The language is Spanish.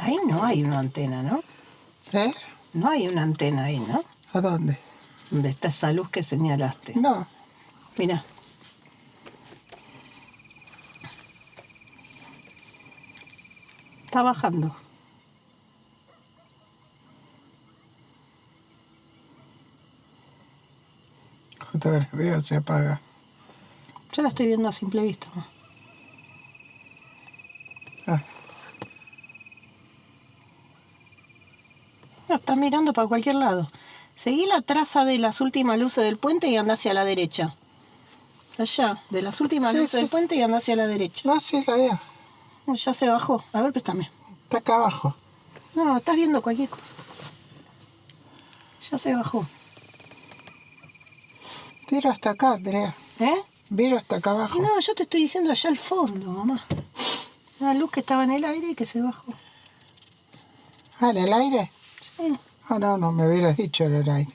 Ahí no hay una antena, ¿no? ¿Eh? No hay una antena ahí, ¿no? ¿A dónde? Donde está esa luz que señalaste. No. Mira. Está bajando. Fotografía se apaga. Yo la estoy viendo a simple vista. Ah, No, estás mirando para cualquier lado. Seguí la traza de las últimas luces del puente y anda hacia la derecha. Allá, de las últimas Sí, luces sí. del puente y anda hacia la derecha. no, sí, la veo. Ya se bajó. A ver, préstame. Está acá abajo. No, estás viendo cualquier cosa. Ya se bajó. Tiro hasta acá, Andrea. ¿Eh? Miro hasta acá abajo. Y no, yo te estoy diciendo allá al fondo, mamá. Una luz que estaba en el aire y que se bajó. Ah, ¿en el aire? Sí. Ah, no, no me hubieras dicho en el aire.